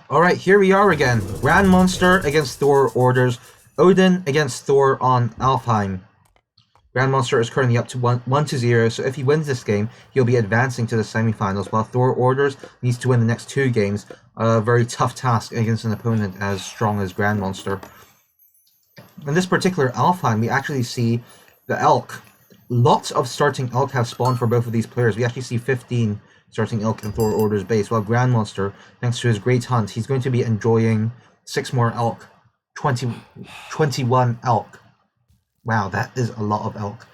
Alright, here we are again. GrandMonster against ThorOrders. Odin against Thor on Alfheim. GrandMonster is currently up to 1-0, so if he wins this game, he'll be advancing to the semifinals, while ThorOrders needs to win the next 2 games. A very tough task against an opponent as strong as GrandMonster. In this particular Alfheim, we actually see the Elk. Lots of starting Elk have spawned for both of these players. We actually see 15 starting Elk in ThorOrders base, while GrandMonster, thanks to his great hunt, he's going to be enjoying 6 more Elk. 21 Elk. Wow, that is a lot of Elk.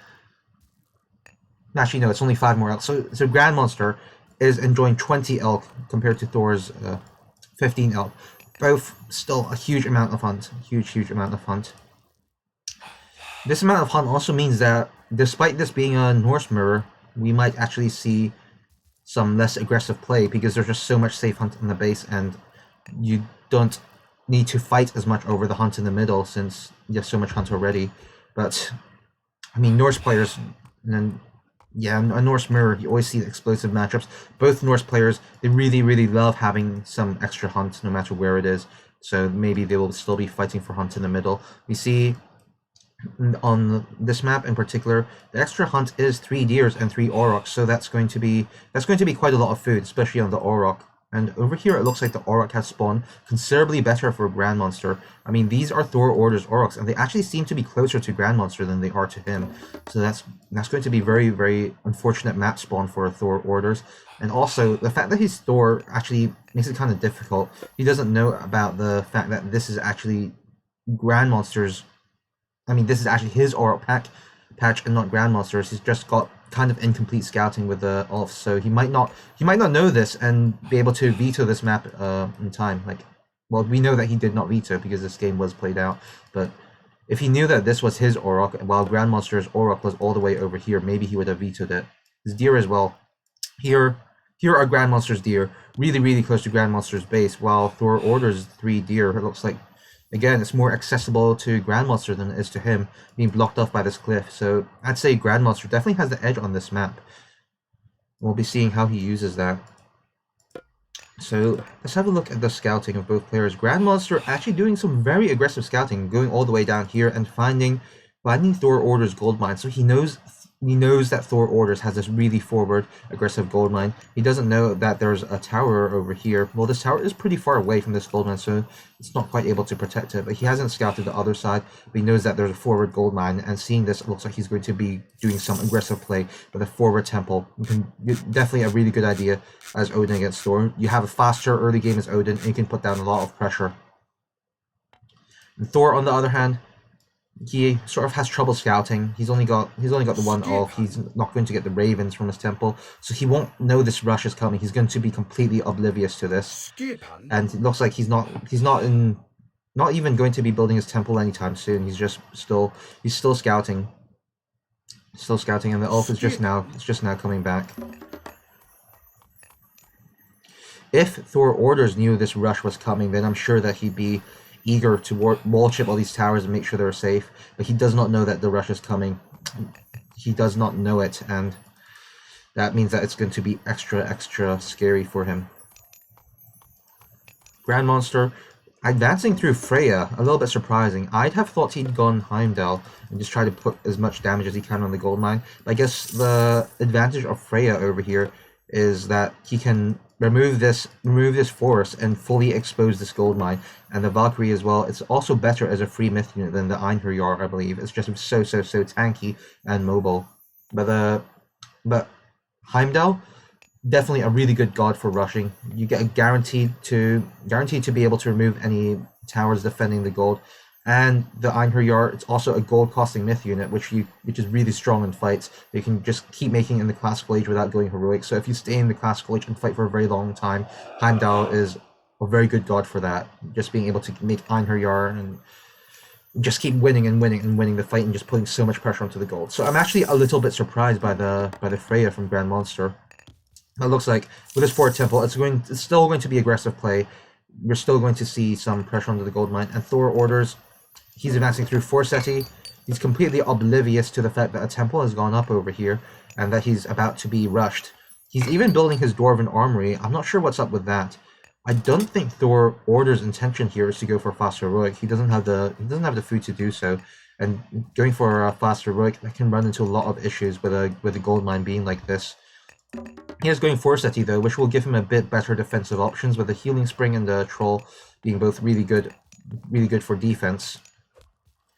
Actually, no, it's only 5 more Elk. So GrandMonster is enjoying 20 Elk compared to Thor's 15 Elk. Both still a huge amount of hunt. Huge amount of hunt. This amount of hunt also means that, despite this being a Norse mirror, we might actually see some less aggressive play because there's just so much safe hunt in the base and you don't need to fight as much over the hunt in the middle since you have so much hunt already. But, I mean, Norse players, and yeah, a Norse mirror, you always see the explosive matchups. Both Norse players, they really love having some extra hunt no matter where it is. So maybe they will still be fighting for hunt in the middle. We see on this map in particular, the extra hunt is 3 deers and 3 aurochs, so that's going to be quite a lot of food, especially on the auroch. And over here, it looks like the auroch has spawned considerably better for GrandMonster. I mean, these are ThorOrders aurochs, and they actually seem to be closer to GrandMonster than they are to him. So that's going to be very unfortunate map spawn for ThorOrders. And also, the fact that he's Thor actually makes it kind of difficult. He doesn't know about the fact that this is actually GrandMonster's. I mean, this is actually his auroch patch and not GrandMonster's. He's just got kind of incomplete scouting with the Alf, so he might not know this and be able to veto this map in time. Like, well, we know that he did not veto because this game was played out, but if he knew that this was his auroch while GrandMonster's auroch was all the way over here, maybe he would have vetoed it. His deer as well. Here are GrandMonster's deer, really close to GrandMonster's base, while ThorOrders' 3 deer, it looks like, again, it's more accessible to GrandMonster than it is to him, being blocked off by this cliff. So I'd say GrandMonster definitely has the edge on this map. We'll be seeing how he uses that. So let's have a look at the scouting of both players. GrandMonster actually doing some very aggressive scouting, going all the way down here and finding ThorOrders gold mine. So he knows that ThorOrders has this really forward, aggressive gold mine. He doesn't know that there's a tower over here. Well, this tower is pretty far away from this gold mine, so it's not quite able to protect it. But he hasn't scouted the other side, but he knows that there's a forward gold mine. And seeing this, it looks like he's going to be doing some aggressive play with a forward temple. Definitely a really good idea as Odin against Thor. You have a faster early game as Odin, and you can put down a lot of pressure. And Thor, on the other hand, he sort of has trouble scouting. He's only got the 1 Alf. He's not going to get the ravens from his temple, so he won't know this rush is coming. He's going to be completely oblivious to this, and it looks like he's not even going to be building his temple anytime soon. He's still scouting, and the Alf is just now coming back. If ThorOrders knew this rush was coming, then I'm sure that he'd be eager to wall chip all these towers and make sure they're safe, but he does not know that the rush is coming. He does not know it, and that means that it's going to be extra scary for him. GrandMonster advancing through Freya, a little bit surprising. I'd have thought he'd gone Heimdall and just try to put as much damage as he can on the gold mine, but I guess the advantage of Freya over here is that he can remove this forest and fully expose this gold mine. And the Valkyrie as well, it's also better as a free myth unit than the Einherjar, I believe. It's just so tanky and mobile. But Heimdall, definitely a really good god for rushing. You get a guaranteed to be able to remove any towers defending the gold. And the Einherjar, it's also a gold costing myth unit, which is really strong in fights. You can just keep making in the classical age without going heroic. So if you stay in the classical age and fight for a very long time, Heimdall is a very good god for that. Just being able to make Einherjar and just keep winning the fight and just putting so much pressure onto the gold. So I'm actually a little bit surprised by the Freya from GrandMonster. It looks like with this forward temple, it's still going to be aggressive play. We're still going to see some pressure onto the gold mine. And ThorOrders, he's advancing through Forseti. He's completely oblivious to the fact that a temple has gone up over here and that he's about to be rushed. He's even building his Dwarven Armory. I'm not sure what's up with that. I don't think ThorOrders' intention here is to go for a fast heroic. He doesn't have the food to do so, and going for a fast heroic that can run into a lot of issues with a gold mine being like this. He is going Forseti though, which will give him a bit better defensive options, with the healing spring and the troll being both really good for defense.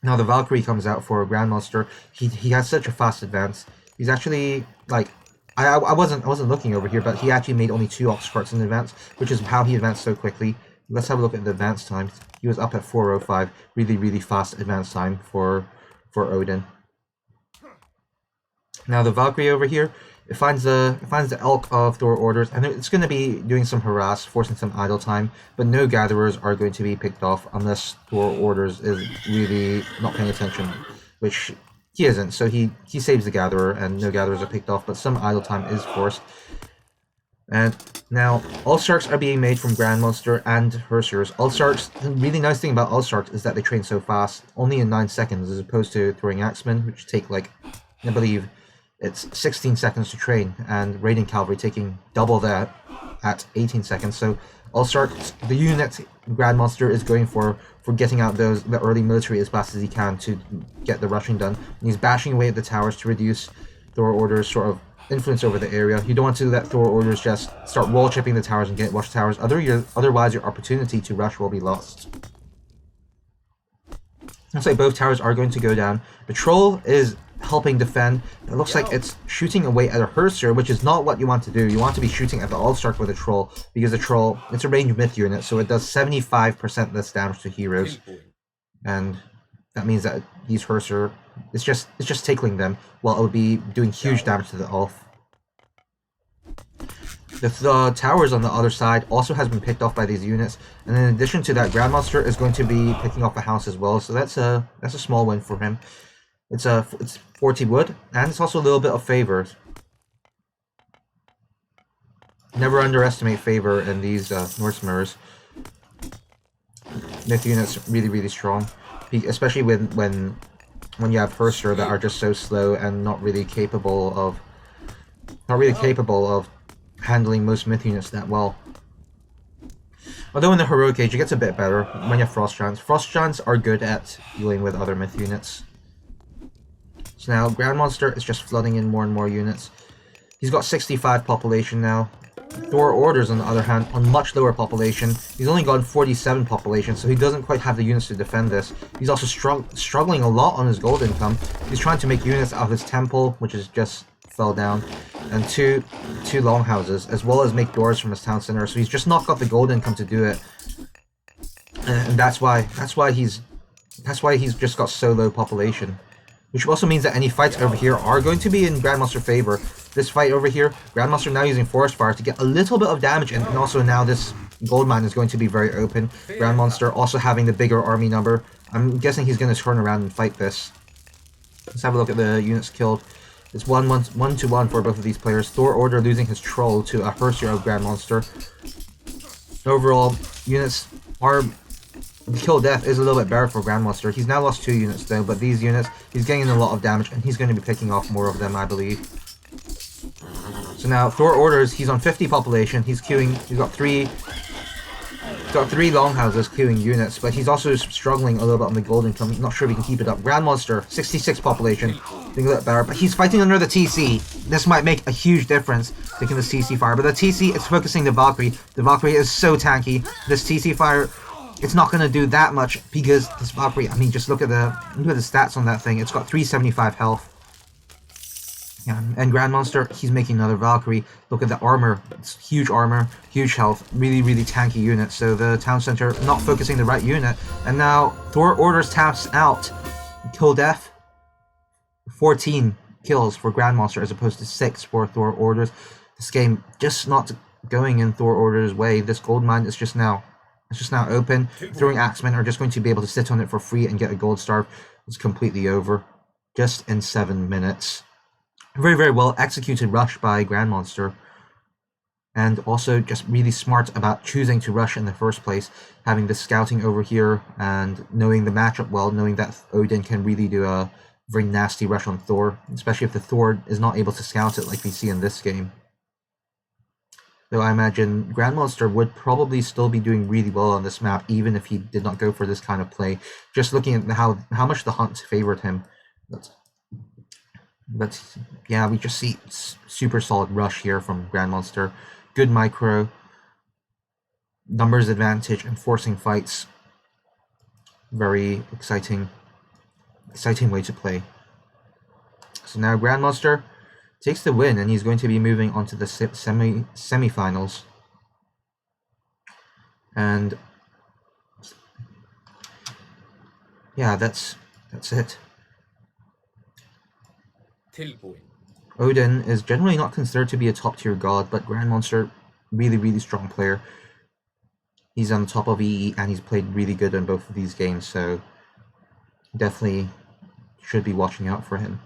Now the Valkyrie comes out for a GrandMonster. He has such a fast advance. He's actually like I wasn't looking over here, but he actually made only 2 ox carts in advance, which is how he advanced so quickly. Let's have a look at the advance time. He was up at 4:05. Really fast advance time for Odin. Now the Valkyrie over here, it finds the elk of ThorOrders, and it's going to be doing some harass, forcing some idle time, but no gatherers are going to be picked off unless ThorOrders is really not paying attention, which he isn't. So he saves the gatherer, and no gatherers are picked off, but some idle time is forced. And now All-Starks are being made from GrandMonster and Hersers. All-Starks, the really nice thing about All-Starks is that they train so fast, only in 9 seconds, as opposed to throwing Axemen, which take like, I believe, it's 16 seconds to train, and Raiding Cavalry taking double that at 18 seconds. So All-Starks, the unit GrandMonster is going for getting out the early military as fast as he can to get the rushing done. And he's bashing away at the towers to reduce ThorOrders' sort of influence over the area. You don't want to let ThorOrders just start wall chipping the towers and get rush towers. Otherwise, your opportunity to rush will be lost. Looks like both towers are going to go down. The troll is helping defend. It looks like it's shooting away at a Herser, which is not what you want to do. You want to be shooting at the All-Stark with a troll, because the troll, it's a ranged myth unit, so it does 75% less damage to heroes. And that means that these Herser, it's just tickling them, while it would be doing huge damage to the Ulf. The towers on the other side also has been picked off by these units, and in addition to that, GrandMonster is going to be picking off a house as well, so that's a small win for him. It's 40 wood, and it's also a little bit of favor. Never underestimate favor in these Norse mirrors. Myth units really strong, especially when you have Herster that are just so slow and not really capable of handling most myth units that well. Although in the heroic age it gets a bit better when you have Frost Giants. Frost Giants are good at dealing with other myth units. So now GrandMonster is just flooding in more and more units. He's got 65 population now. ThorOrders, on the other hand, on much lower population. He's only got 47 population, so he doesn't quite have the units to defend this. He's also struggling a lot on his gold income. He's trying to make units out of his temple, which is just fell down, and two longhouses, as well as make doors from his town center. So he's just not got the gold income to do it, and that's why he's just got so low population. Which also means that any fights over here are going to be in GrandMonster favor. This fight over here, GrandMonster now using Forest Fire to get a little bit of damage, and also now this gold mine is going to be very open. GrandMonster also having the bigger army number. I'm guessing he's going to turn around and fight this. Let's have a look at the units killed. It's 1-1 for both of these players. ThorOrder losing his troll to a Herser of GrandMonster. Overall, units are... The kill death is a little bit better for GrandMonster. He's now lost 2 units though, but these units, he's getting a lot of damage, and he's going to be picking off more of them, I believe. So now ThorOrders, he's on 50 population. He's queuing. He's got 3 longhouses queuing units, but he's also struggling a little bit on the gold income. He's not sure if he can keep it up. GrandMonster, 66 population, doing a little better, but he's fighting under the TC. This might make a huge difference, taking this TC fire, but the TC is focusing the Valkyrie. The Valkyrie is so tanky. This TC fire, it's not going to do that much, because this Valkyrie, I mean, just look at the stats on that thing. It's got 375 health. Yeah, and GrandMonster, he's making another Valkyrie. Look at the armor. It's huge armor, huge health, really tanky unit. So the town center not focusing the right unit. And now ThorOrders taps out. Kill death. 14 kills for GrandMonster as opposed to 6 for ThorOrders. This game just not going in ThorOrders' way. This gold mine is just now... It's just now open. Throwing Axemen are just going to be able to sit on it for free and get a gold star. It's completely over. Just in 7 minutes. Very well executed rush by GrandMonster. And also just really smart about choosing to rush in the first place. Having the scouting over here and knowing the matchup well. Knowing that Odin can really do a very nasty rush on Thor. Especially if the Thor is not able to scout it like we see in this game. Though I imagine GrandMonster would probably still be doing really well on this map, even if he did not go for this kind of play. Just looking at how much the hunt favored him. But yeah, we just see super solid rush here from GrandMonster. Good micro, numbers advantage, and forcing fights. Very exciting way to play. So now GrandMonster takes the win, and he's going to be moving on to the semifinals. And yeah, that's it. Odin is generally not considered to be a top-tier god, but GrandMonster, really strong player. He's on top of EE, and he's played really good in both of these games, so definitely should be watching out for him.